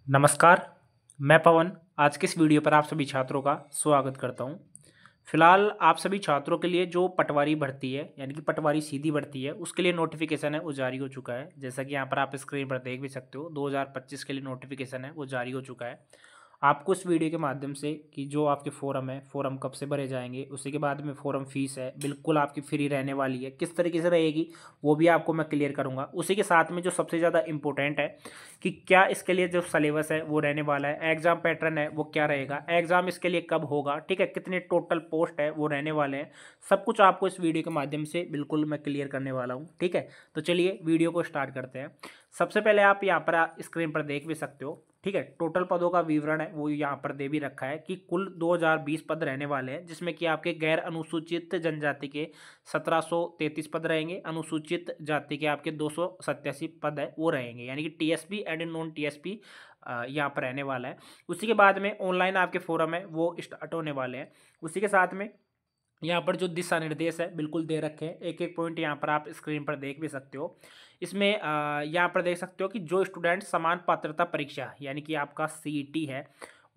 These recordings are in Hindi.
नमस्कार, मैं पवन आज के इस वीडियो पर आप सभी छात्रों का स्वागत करता हूं। फिलहाल आप सभी छात्रों के लिए जो पटवारी भर्ती है यानी कि पटवारी सीधी भर्ती है उसके लिए नोटिफिकेशन है वो जारी हो चुका है। जैसा कि यहाँ पर आप स्क्रीन पर देख भी सकते हो 2025 के लिए नोटिफिकेशन है वो जारी हो चुका है। आपको इस वीडियो के माध्यम से कि जो आपके फ़ॉरम है फ़ॉरम कब से भरे जाएंगे, उसी के बाद में फ़ॉरम फीस है बिल्कुल आपकी फ्री रहने वाली है, किस तरीके से रहेगी वो भी आपको मैं क्लियर करूँगा। उसी के साथ में जो सबसे ज़्यादा इम्पोर्टेंट है कि क्या इसके लिए जो सिलेबस है वो रहने वाला है, एग्ज़ाम पैटर्न है वो क्या रहेगा, एग्ज़ाम इसके लिए कब होगा, ठीक है, कितने टोटल पोस्ट है वो रहने वाले हैं, सब कुछ आपको इस वीडियो के माध्यम से बिल्कुल मैं क्लियर करने वाला हूँ। ठीक है, तो चलिए वीडियो को स्टार्ट करते हैं। सबसे पहले आप यहाँ पर स्क्रीन पर देख भी सकते हो, ठीक है, टोटल पदों का विवरण है वो यहाँ पर दे भी रखा है कि कुल 2020 पद रहने वाले हैं, जिसमें कि आपके गैर अनुसूचित जनजाति के 1733 पद रहेंगे, अनुसूचित जाति के आपके 287 पद है वो रहेंगे, यानी कि टीएसपी एंड नॉन टीएसपी यहाँ पर रहने वाला है। उसी के बाद में ऑनलाइन आपके फोरम है वो स्टार्ट होने वाले हैं। उसी के साथ में यहाँ पर जो दिशा निर्देश है बिल्कुल दे रखे हैं, एक एक पॉइंट यहाँ पर आप स्क्रीन पर देख भी सकते हो। इसमें यहाँ पर देख सकते हो कि जो स्टूडेंट समान पात्रता परीक्षा यानी कि आपका सीईटी है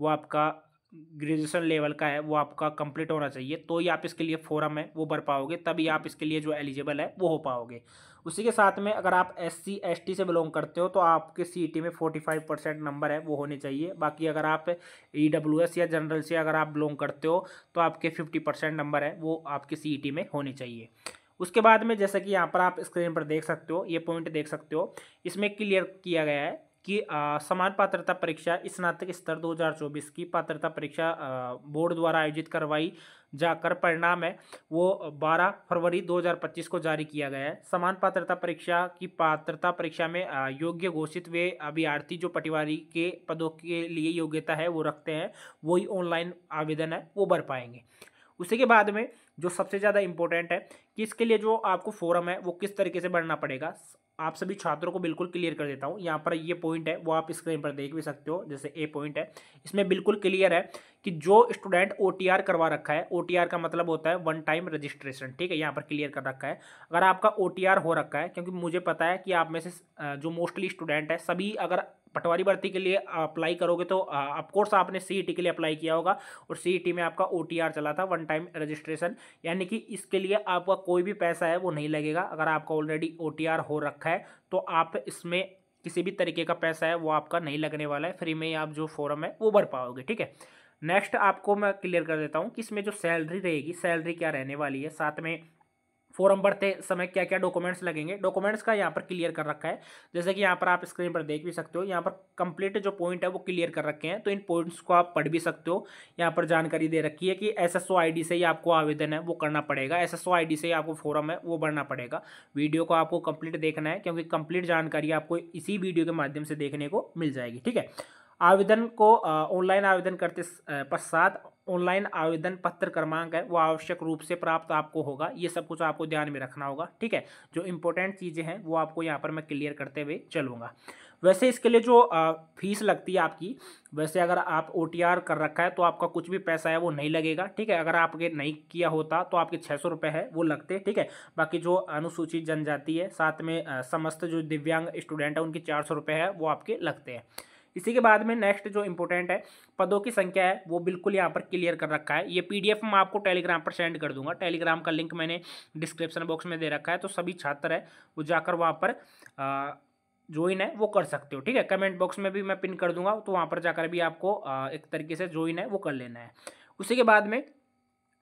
वो आपका ग्रेजुएशन लेवल का है वो आपका कंप्लीट होना चाहिए, तो ही आप इसके लिए फोरम है वो भर पाओगे, तभी आप इसके लिए जो एलिजिबल है वो हो पाओगे। उसी के साथ में अगर आप SC ST से बिलोंग करते हो तो आपके सीईटी में 45% नंबर है वो होने चाहिए। बाकी अगर आप EWS या जनरल से अगर आप बिलोंग करते हो तो आपके 50% नंबर है वो आपके सीईटी में होने चाहिए। उसके बाद में जैसा कि यहाँ पर आप स्क्रीन पर देख सकते हो, ये पॉइंट देख सकते हो, इसमें क्लियर किया गया है कि समान पात्रता परीक्षा स्नातक स्तर 2024 की पात्रता परीक्षा बोर्ड द्वारा आयोजित करवाई जाकर परिणाम है वो 12 फरवरी 2025 को जारी किया गया है। समान पात्रता परीक्षा की पात्रता परीक्षा में योग्य घोषित वे अभ्यर्थी जो पटवारी के पदों के लिए योग्यता है वो रखते हैं वही ऑनलाइन आवेदन है वो भर पाएंगे। उसी के बाद में जो सबसे ज़्यादा इम्पोर्टेंट है कि इसके लिए जो आपको फोरम है वो किस तरीके से भरना पड़ेगा, आप सभी छात्रों को बिल्कुल क्लियर कर देता हूँ। यहाँ पर ये पॉइंट है वो आप स्क्रीन पर देख भी सकते हो, जैसे ए पॉइंट है इसमें बिल्कुल क्लियर है कि जो स्टूडेंट OTR करवा रखा है, OTR का मतलब होता है वन टाइम रजिस्ट्रेशन, ठीक है, यहाँ पर क्लियर कर रखा है। अगर आपका OTR हो रखा है, क्योंकि मुझे पता है कि आप में से जो मोस्टली स्टूडेंट है सभी अगर पटवारी भर्ती के लिए अप्लाई करोगे तो ऑफकोर्स आपने सीईटी के लिए अप्लाई किया होगा और सीईटी में आपका OTR चला था वन टाइम रजिस्ट्रेशन, यानी कि इसके लिए आपका कोई भी पैसा है वो नहीं लगेगा। अगर आपका ऑलरेडी OTR हो रखा है तो आप इसमें किसी भी तरीके का पैसा है वो आपका नहीं लगने वाला है, फ्री में ही आप जो फॉर्म है वो भर पाओगे। ठीक है, नेक्स्ट आपको मैं क्लियर कर देता हूँ कि इसमें जो सैलरी रहेगी, सैलरी क्या रहने वाली है, साथ में फॉर्म भरते समय क्या क्या डॉक्यूमेंट्स लगेंगे, डॉक्यूमेंट्स का यहाँ पर क्लियर कर रखा है। जैसे कि यहाँ पर आप स्क्रीन पर देख भी सकते हो, यहाँ पर कंप्लीट जो पॉइंट है वो क्लियर कर रखे हैं, तो इन पॉइंट्स को आप पढ़ भी सकते हो। यहाँ पर जानकारी दे रखी है कि SSO ID से ही आपको आवेदन है वो करना पड़ेगा, SSO ID से ही आपको फॉर्म है वो भरना पड़ेगा। वीडियो को आपको कंप्लीट देखना है क्योंकि कंप्लीट जानकारी आपको इसी वीडियो के माध्यम से देखने को मिल जाएगी। ठीक है, आवेदन को ऑनलाइन आवेदन करते पश्चात ऑनलाइन आवेदन पत्र क्रमांक है वो आवश्यक रूप से प्राप्त आपको होगा, ये सब कुछ आपको ध्यान में रखना होगा। ठीक है, जो इंपॉर्टेंट चीज़ें हैं वो आपको यहाँ पर मैं क्लियर करते हुए चलूँगा। वैसे इसके लिए जो फीस लगती है आपकी, वैसे अगर आप OTR कर रखा है तो आपका कुछ भी पैसा है वो नहीं लगेगा। ठीक है, अगर आपके नहीं किया होता तो आपके 600 रुपये है वो लगते। ठीक है, बाकी जो अनुसूचित जनजाति है साथ में समस्त जो दिव्यांग स्टूडेंट है उनकी 400 रुपये है वो आपके लगते हैं। इसी के बाद में नेक्स्ट जो इंपॉर्टेंट है पदों की संख्या है वो बिल्कुल यहाँ पर क्लियर कर रखा है। ये PDF मैं आपको टेलीग्राम पर सेंड कर दूंगा, टेलीग्राम का लिंक मैंने डिस्क्रिप्शन बॉक्स में दे रखा है, तो सभी छात्र है वो जाकर वहाँ पर ज्वाइन है वो कर सकते हो। ठीक है, कमेंट बॉक्स में भी मैं पिन कर दूंगा, तो वहाँ पर जाकर भी आपको एक तरीके से ज्वाइन है वो कर लेना है। उसी के बाद में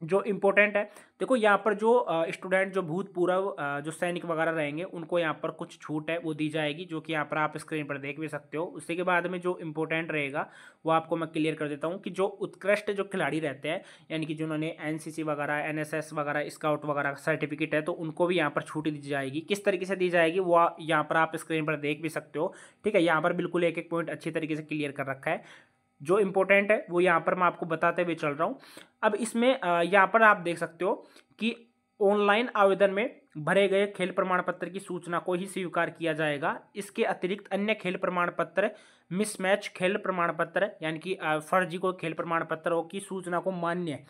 जो इम्पोर्टेंट है, देखो यहाँ पर जो स्टूडेंट जो भूतपूर्व जो सैनिक वगैरह रहेंगे उनको यहाँ पर कुछ छूट है वो दी जाएगी, जो कि यहाँ पर आप स्क्रीन पर देख भी सकते हो। उसके बाद में जो इम्पोर्टेंट रहेगा वो आपको मैं क्लियर कर देता हूँ कि जो उत्कृष्ट जो खिलाड़ी रहते हैं, यानी कि जिन्होंने NCC वगैरह NSS वगैरह स्काउट वगैरह सर्टिफिकेट है, तो उनको भी यहाँ पर छूट दी जाएगी। किस तरीके से दी जाएगी वो यहाँ पर आप स्क्रीन पर देख भी सकते हो। ठीक है, यहाँ पर बिल्कुल एक एक पॉइंट अच्छी तरीके से क्लियर कर रखा है। जो इम्पोर्टेंट है वो यहाँ पर मैं आपको बताते हुए चल रहा हूँ। अब इसमें यहाँ पर आप देख सकते हो कि ऑनलाइन आवेदन में भरे गए खेल प्रमाण पत्र की सूचना को ही स्वीकार किया जाएगा। इसके अतिरिक्त अन्य खेल प्रमाण पत्र, मिसमैच खेल प्रमाण पत्र यानी कि फर्जी को खेल प्रमाण पत्रों की सूचना को मान्य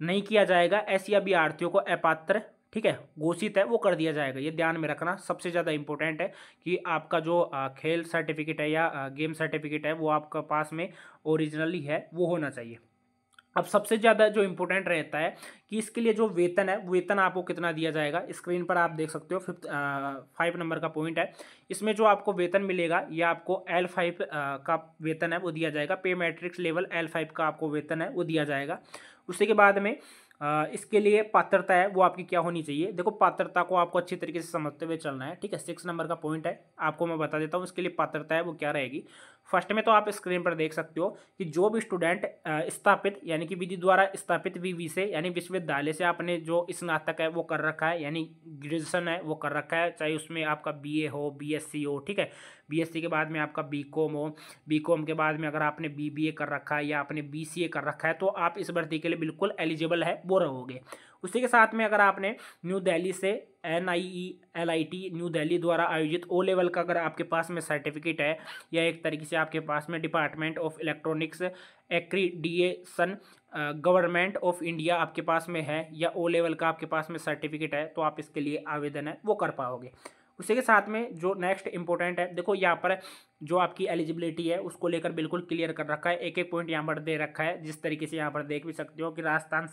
नहीं किया जाएगा। ऐसी अभ्यर्थियों को अपात्र ठीक है, घोषित है वो कर दिया जाएगा। ये ध्यान में रखना, सबसे ज़्यादा इंपॉर्टेंट है कि आपका जो खेल सर्टिफिकेट है या गेम सर्टिफिकेट है वो आपका पास में ओरिजिनली है वो होना चाहिए। अब सबसे ज़्यादा जो इम्पोर्टेंट रहता है कि इसके लिए जो वेतन है, वेतन आपको कितना दिया जाएगा, स्क्रीन पर आप देख सकते हो 5 नंबर का पॉइंट है। इसमें जो आपको वेतन मिलेगा ये आपको L5 का वेतन है वो दिया जाएगा। पे मैट्रिक्स लेवल L5 का आपको वेतन है वो दिया जाएगा। उसी के बाद में इसके लिए पात्रता है वो आपकी क्या होनी चाहिए। देखो पात्रता को आपको अच्छी तरीके से समझते हुए चलना है, ठीक है। 6 नंबर का पॉइंट है, आपको मैं बता देता हूँ इसके लिए पात्रता है वो क्या रहेगी। फर्स्ट में तो आप स्क्रीन पर देख सकते हो कि जो भी स्टूडेंट स्थापित यानी कि विधि द्वारा स्थापित विवि से यानी विश्वविद्यालय से आपने जो स्नातक है वो कर रखा है यानी ग्रेजुएशन है वो कर रखा है, चाहे उसमें आपका बीए हो, बीएससी हो, ठीक है। बीएससी के बाद में आपका बीकॉम हो, बीकॉम के बाद में अगर आपने बीबीए कर रखा है या आपने बीसीए कर रखा है तो आप इस भर्ती के लिए बिल्कुल एलिजिबल है वो रहोगे। उसी के साथ में अगर आपने न्यू दिल्ली से NIELIT न्यू दिल्ली द्वारा आयोजित ओ लेवल का अगर आपके पास में सर्टिफिकेट है या एक तरीके से आपके पास में department of electronics accreditation government of India आपके पास में है या ओ लेवल का आपके पास में सर्टिफिकेट है तो आप इसके लिए आवेदन है वो कर पाओगे। उसी के साथ में जो नेक्स्ट इंपॉर्टेंट है, देखो यहाँ पर जो आपकी एलिजिबिलिटी है उसको लेकर बिल्कुल क्लियर कर रखा है, एक एक पॉइंट यहाँ पर दे रखा है। जिस तरीके से यहाँ पर देख भी सकते हो कि राजस्थान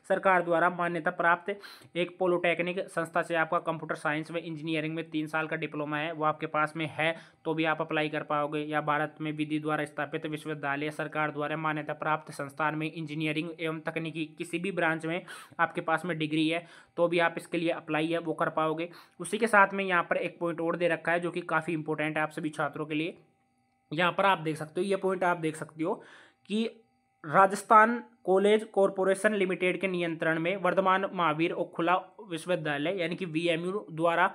सरकार द्वारा मान्यता प्राप्त एक पॉलिटेक्निक संस्था से आपका कंप्यूटर साइंस में इंजीनियरिंग में 3 साल का डिप्लोमा है वो आपके पास में है तो भी आप अप्लाई कर पाओगे। या भारत में विधि द्वारा स्थापित विश्वविद्यालय सरकार द्वारा मान्यता प्राप्त संस्थान में इंजीनियरिंग एवं तकनीकी किसी भी ब्रांच में आपके पास में डिग्री है तो भी आप इसके लिए अप्लाई है वो कर पाओगे। उसी के साथ में यहाँ पर एक पॉइंट और दे रखा है जो कि काफ़ी इंपॉर्टेंट है आप सभी छात्रों के लिए। यहाँ पर आप देख सकते हो, ये पॉइंट आप देख सकते हो कि राजस्थान कॉलेज कॉरपोरेशन लिमिटेड के नियंत्रण में वर्धमान महावीर और खुला विश्वविद्यालय यानी कि VMU द्वारा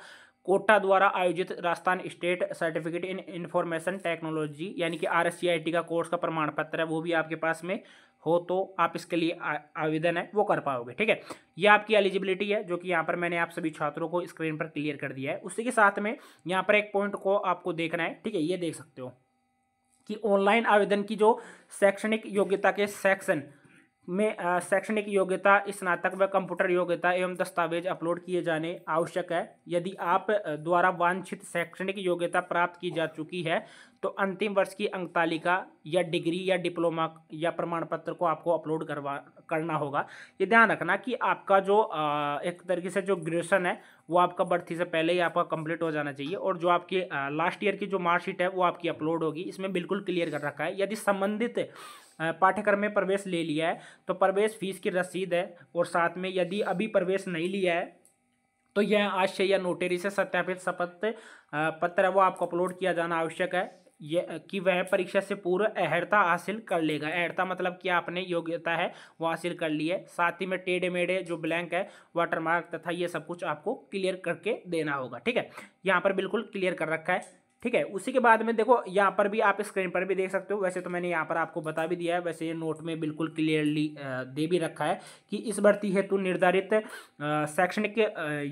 कोटा द्वारा आयोजित Rajasthan state certificate in information technology यानी कि RSCIT का कोर्स का प्रमाण पत्र है वो भी आपके पास में हो तो आप इसके लिए आवेदन है वो कर पाओगे, ठीक है। ये आपकी एलिजिबिलिटी है जो कि यहाँ पर मैंने आप सभी छात्रों को स्क्रीन पर क्लियर कर दिया है। उसी के साथ में यहाँ पर एक पॉइंट को आपको देखना है, ठीक है। ये देख सकते हो कि ऑनलाइन आवेदन की जो शैक्षणिक योग्यता के सेक्शन में शैक्षणिक योग्यता स्नातक व कंप्यूटर योग्यता एवं दस्तावेज अपलोड किए जाने आवश्यक है। यदि आप द्वारा वांछित शैक्षणिक योग्यता प्राप्त की जा चुकी है तो अंतिम वर्ष की अंकतालिका या डिग्री या डिप्लोमा या प्रमाण पत्र को आपको अपलोड करना होगा। ये ध्यान रखना कि आपका जो एक तरीके से जो ग्रेजुएशन है वो आपका भर्ती से पहले ही आपका कंप्लीट हो जाना चाहिए और जो आपकी लास्ट ईयर की जो मार्कशीट है वो आपकी अपलोड होगी। इसमें बिल्कुल क्लियर कर रखा है यदि संबंधित पाठ्यक्रम में प्रवेश ले लिया है तो प्रवेश फीस की रसीद है और साथ में यदि अभी प्रवेश नहीं लिया है तो यह आशय या नोटरी से सत्यापित शपथ पत्र है वो आपको अपलोड किया जाना आवश्यक है। ये कि वह परीक्षा से पूर्व अहर्ता हासिल कर लेगा। अहर्ता मतलब कि आपने योग्यता है वो हासिल कर ली है। साथ ही में टेढ़े मेढ़े जो ब्लैंक है वाटरमार्क तथा ये सब कुछ आपको क्लियर करके देना होगा, ठीक है। यहाँ पर बिल्कुल क्लियर कर रखा है, ठीक है। उसी के बाद में देखो यहाँ पर भी आप स्क्रीन पर भी देख सकते हो, वैसे तो मैंने यहाँ पर आपको बता भी दिया है, वैसे ये नोट में बिल्कुल क्लियरली दे भी रखा है कि इस भर्ती हेतु निर्धारित शैक्षणिक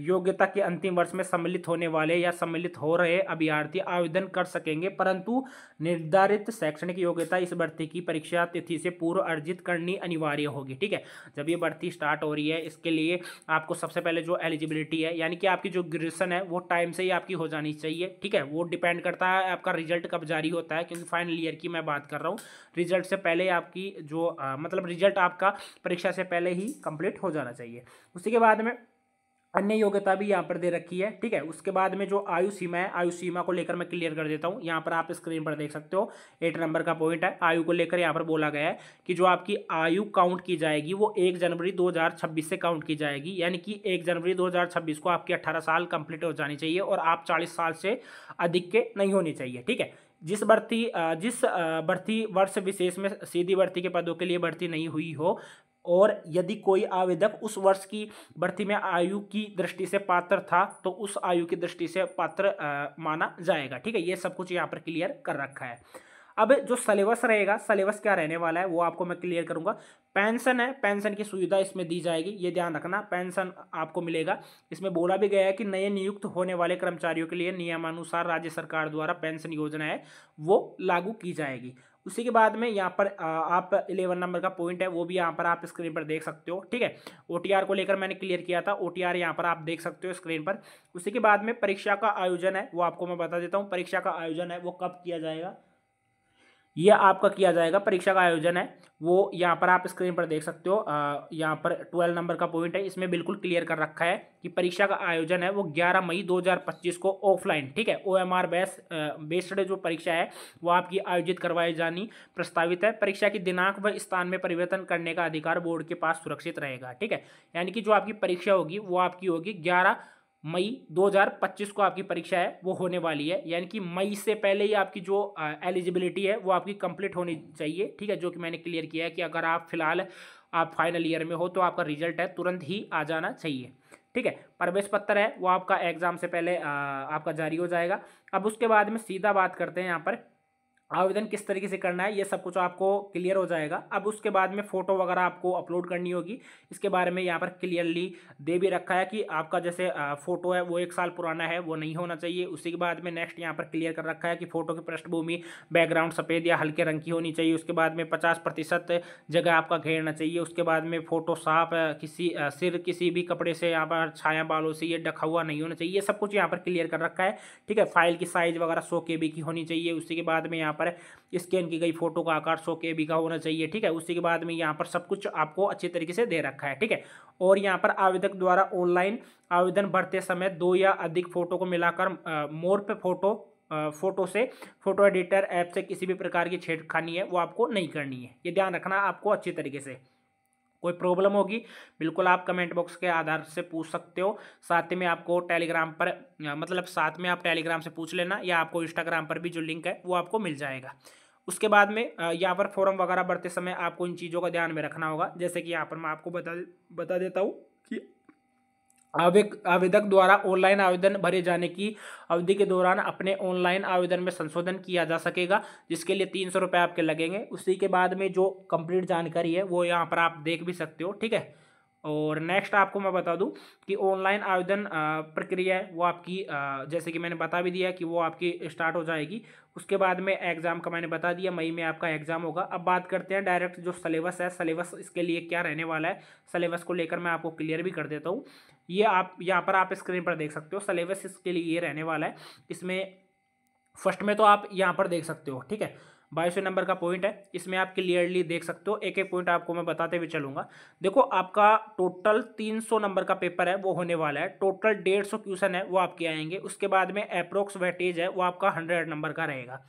योग्यता के अंतिम वर्ष में सम्मिलित होने वाले या सम्मिलित हो रहे अभ्यर्थी आवेदन कर सकेंगे परंतु निर्धारित शैक्षणिक योग्यता इस भर्ती की परीक्षा तिथि से पूर्व अर्जित करनी अनिवार्य होगी, ठीक है। जब ये भर्ती स्टार्ट हो रही है इसके लिए आपको सबसे पहले जो एलिजिबिलिटी है यानी कि आपकी जो ग्रेजुएशन है वो टाइम से ही आपकी हो जानी चाहिए, ठीक है। वो डिपेंड करता है आपका रिजल्ट कब जारी होता है, क्योंकि फाइनल ईयर की मैं बात कर रहा हूँ। रिजल्ट से पहले आपकी जो मतलब रिजल्ट आपका परीक्षा से पहले ही कंप्लीट हो जाना चाहिए। उसी के बाद में अन्य योग्यता भी यहाँ पर दे रखी है, ठीक है। उसके बाद में जो आयु सीमा है, आयु सीमा को लेकर मैं क्लियर कर देता हूँ। यहाँ पर आप स्क्रीन पर देख सकते हो 8 नंबर का पॉइंट है। आयु को लेकर यहाँ पर बोला गया है कि जो आपकी आयु काउंट की जाएगी वो 1 जनवरी 2026 से काउंट की जाएगी, यानी कि 1 जनवरी 2026 को आपकी 18 साल कंप्लीट हो जानी चाहिए और आप 40 साल से अधिक के नहीं होनी चाहिए, ठीक है। जिस भर्ती वर्ष विशेष में सीधी भर्ती के पदों के लिए भर्ती नहीं हुई हो और यदि कोई आवेदक उस वर्ष की भर्ती में आयु की दृष्टि से पात्र था तो उस आयु की दृष्टि से पात्र माना जाएगा, ठीक है। ये सब कुछ यहाँ पर क्लियर कर रखा है। अब जो सिलेबस रहेगा, सिलेबस क्या रहने वाला है वो आपको मैं क्लियर करूंगा। पेंशन है, पेंशन की सुविधा इसमें दी जाएगी, ये ध्यान रखना, पेंशन आपको मिलेगा। इसमें बोला भी गया है कि नए नियुक्त होने वाले कर्मचारियों के लिए नियमानुसार राज्य सरकार द्वारा पेंशन योजना है वो लागू की जाएगी। उसी के बाद में यहाँ पर आप 11 नंबर का पॉइंट है वो भी यहाँ पर आप स्क्रीन पर देख सकते हो, ठीक है। OTR को लेकर मैंने क्लियर किया था, OTR यहाँ पर आप देख सकते हो स्क्रीन पर। उसी के बाद में परीक्षा का आयोजन है वो आपको मैं बता देता हूँ। परीक्षा का आयोजन है वो कब किया जाएगा, यह आपका किया जाएगा। परीक्षा का आयोजन है वो यहाँ पर आप स्क्रीन पर देख सकते हो। यहाँ पर 12 नंबर का पॉइंट है, इसमें बिल्कुल क्लियर कर रखा है कि परीक्षा का आयोजन है वो 11 मई 2025 को ऑफलाइन, ठीक है, OMR बेस्ड जो परीक्षा है वो आपकी आयोजित करवाई जानी प्रस्तावित है। परीक्षा की दिनांक व स्थान में परिवर्तन करने का अधिकार बोर्ड के पास सुरक्षित रहेगा, ठीक है। यानी कि जो आपकी परीक्षा होगी वो आपकी होगी 11 मई 2025 को आपकी परीक्षा है वो होने वाली है। यानी कि मई से पहले ही आपकी जो एलिजिबिलिटी है वो आपकी कंप्लीट होनी चाहिए, ठीक है। जो कि मैंने क्लियर किया है कि अगर आप फिलहाल आप फाइनल ईयर में हो तो आपका रिजल्ट है तुरंत ही आ जाना चाहिए, ठीक है। प्रवेश पत्र है वो आपका एग्जाम से पहले आपका जारी हो जाएगा। अब उसके बाद में सीधा बात करते हैं यहाँ पर आवेदन किस तरीके से करना है, ये सब कुछ आपको क्लियर हो जाएगा। अब उसके बाद में फ़ोटो वगैरह आपको अपलोड करनी होगी, इसके बारे में यहाँ पर क्लियरली दे भी रखा है कि आपका जैसे फ़ोटो है वो 1 साल पुराना है वो नहीं होना चाहिए। उसी के बाद में नेक्स्ट यहाँ पर क्लियर कर रखा है कि फ़ोटो की पृष्ठभूमि बैकग्राउंड सफ़ेद या हल्के रंग की होनी चाहिए। उसके बाद में 50% जगह आपका घेरना चाहिए। उसके बाद में फ़ोटो साफ किसी सिर किसी भी कपड़े से यहाँ पर छाया बालों से ये ढका हुआ नहीं होना चाहिए। ये सब कुछ यहाँ पर क्लियर कर रखा है, ठीक है। फाइल की साइज़ वगैरह 100 KB की होनी चाहिए। उसी के बाद में यहाँ पर स्कैन की गई फोटो का आकार 100 KB का होना चाहिए, ठीक है। उसी के बाद में यहाँ पर सब कुछ आपको अच्छे तरीके से दे रखा है, ठीक है। और यहाँ पर आवेदक द्वारा ऑनलाइन आवेदन भरते समय 2 या अधिक फोटो को मिलाकर मोर पे फोटो से फोटो एडिटर ऐप से किसी भी प्रकार की छेड़खानी है वो आपको नहीं करनी है। ये ध्यान रखना आपको अच्छी तरीके से। कोई प्रॉब्लम होगी बिल्कुल आप कमेंट बॉक्स के आधार से पूछ सकते हो। साथ में आपको टेलीग्राम पर मतलब साथ में आप टेलीग्राम से पूछ लेना, या आपको इंस्टाग्राम पर भी जो लिंक है वो आपको मिल जाएगा। उसके बाद में यहाँ पर फॉर्म वगैरह भरते समय आपको इन चीज़ों का ध्यान में रखना होगा। जैसे कि यहाँ पर मैं आपको बता देता हूँ कि आवेदक द्वारा ऑनलाइन आवेदन भरे जाने की अवधि के दौरान अपने ऑनलाइन आवेदन में संशोधन किया जा सकेगा, जिसके लिए 300 रुपये आपके लगेंगे। उसी के बाद में जो कंप्लीट जानकारी है वो यहाँ पर आप देख भी सकते हो, ठीक है। और नेक्स्ट आपको मैं बता दूं कि ऑनलाइन आवेदन प्रक्रिया है वो आपकी जैसे कि मैंने बता भी दिया कि वो आपकी स्टार्ट हो जाएगी। उसके बाद में एग्ज़ाम का मैंने बता दिया, मई में आपका एग्ज़ाम होगा। अब बात करते हैं डायरेक्ट जो सिलेबस है, सिलेबस इसके लिए क्या रहने वाला है। सिलेबस को लेकर मैं आपको क्लियर भी कर देता हूँ। ये आप यहाँ पर आप स्क्रीन पर देख सकते हो, सिलेबस इसके लिए ये रहने वाला है। इसमें फर्स्ट में तो आप यहाँ पर देख सकते हो, ठीक है, 22 नंबर का पॉइंट है, इसमें आप क्लियरली देख सकते हो। एक एक पॉइंट आपको मैं बताते हुए चलूंगा। देखो आपका टोटल 300 नंबर का पेपर है वो होने वाला है। टोटल 150 क्वेश्चन है वो आपके आएंगे। उसके बाद में अप्रोक्स वेटेज है वो आपका 100 नंबर का रहेगा।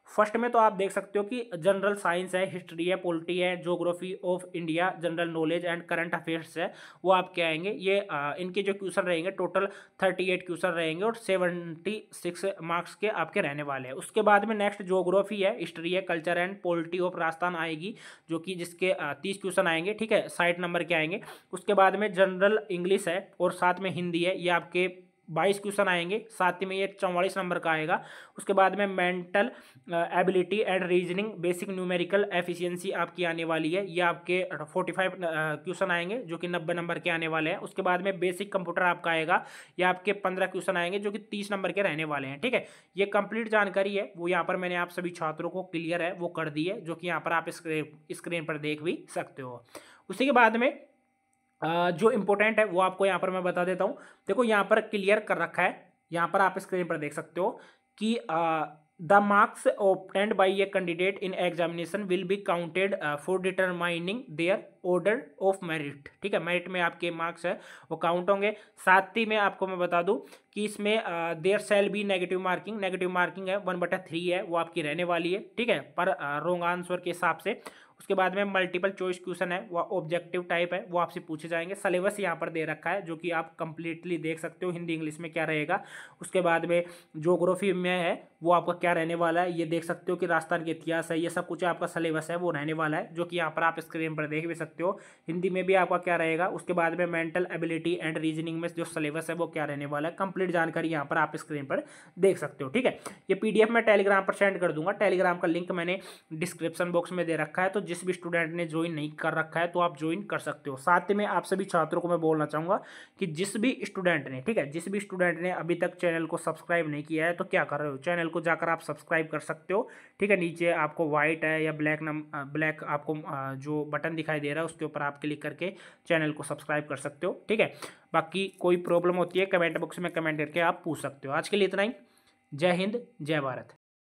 फर्स्ट में तो आप देख सकते हो कि जनरल साइंस है, हिस्ट्री है, पॉलिटी है, geography of India, general knowledge and current affairs है वो आपके आएंगे। ये इनके जो क्वेश्चन रहेंगे टोटल 38 क्वेश्चन रहेंगे और 76 मार्क्स के आपके रहने वाले हैं। उसके बाद में नेक्स्ट ज्योग्राफी है, हिस्ट्री है, culture and polity of Rajasthan आएगी, जो कि जिसके 30 क्वेश्चन आएंगे, ठीक है, 60 नंबर के आएंगे। उसके बाद में जनरल इंग्लिश है और साथ में हिंदी है, ये आपके 22 क्वेश्चन आएंगे। साथ ही में ये 44 नंबर का आएगा। उसके बाद में mental ability and reasoning basic numerical efficiency आपकी आने वाली है, ये आपके 45 क्वेश्चन आएंगे जो कि 90 नंबर के आने वाले हैं। उसके बाद में बेसिक कंप्यूटर आपका आएगा, ये आपके 15 क्वेश्चन आएंगे जो कि 30 नंबर के रहने वाले हैं, ठीक है। ये कंप्लीट जानकारी है वो यहाँ पर मैंने आप सभी छात्रों को क्लियर है वो कर दी है, जो कि यहाँ पर आप स्क्रीन पर देख भी सकते हो। उसी के बाद में जो इम्पोर्टेंट है वो आपको यहाँ पर मैं बता देता हूँ। देखो यहाँ पर क्लियर कर रखा है, यहाँ पर आप स्क्रीन पर देख सकते हो कि the marks obtained by a candidate in examination will be counted for determining their order of merit, ठीक है। मेरिट में आपके मार्क्स है वो काउंट होंगे। साथ ही में आपको मैं बता दूं कि इसमें there shall be negative marking है 1/3 है वो आपकी रहने वाली है, ठीक है, पर रॉन्ग आंसर के हिसाब से। उसके बाद में मल्टीपल चॉइस क्वेश्चन है वो ऑब्जेक्टिव टाइप है वो आपसे पूछे जाएंगे। सिलेबस यहाँ पर दे रखा है जो कि आप कंप्लीटली देख सकते हो, हिंदी इंग्लिश में क्या रहेगा। उसके बाद में ज्योग्राफी में है वो आपका क्या रहने वाला है, ये देख सकते हो कि राजस्थान के इतिहास है, ये सब कुछ आपका सिलेबस है वो रहने वाला है, जो कि यहाँ पर आप स्क्रीन पर देख भी सकते हो। सकते हो। हिंदी में भी आपका क्या रहेगा, उसके बाद में मेंटल एबिलिटी एंड रीजनिंग में जो सिलेबस है वो क्या रहने वाला है, कंप्लीट जानकारी यहाँ पर आप स्क्रीन पर देख सकते हो। ठीक है, ये PDF मैं टेलीग्राम पर सेंड कर दूंगा। टेलीग्राम का लिंक मैंने डिस्क्रिप्शन बॉक्स में दे रखा है, तो जिस भी स्टूडेंट ने ज्वाइन नहीं कर रखा है तो आप ज्वाइन कर सकते हो। साथ में आप सभी छात्रों को मैं बोलना चाहूँगा कि जिस भी स्टूडेंट ने, ठीक है, जिस भी स्टूडेंट ने अभी तक चैनल को सब्सक्राइब नहीं किया है तो क्या कर रहे हो, चैनल को जाकर आप सब्सक्राइब कर सकते हो। ठीक है, नीचे आपको व्हाइट है या ब्लैक आपको जो बटन दिखाई दे रहा है उसके ऊपर आप क्लिक करके चैनल को सब्सक्राइब कर सकते हो। ठीक है, बाकी कोई प्रॉब्लम होती है कमेंट बॉक्स में कमेंट करके आप पूछ सकते हो। आज के लिए इतना ही। जय हिंद, जय भारत।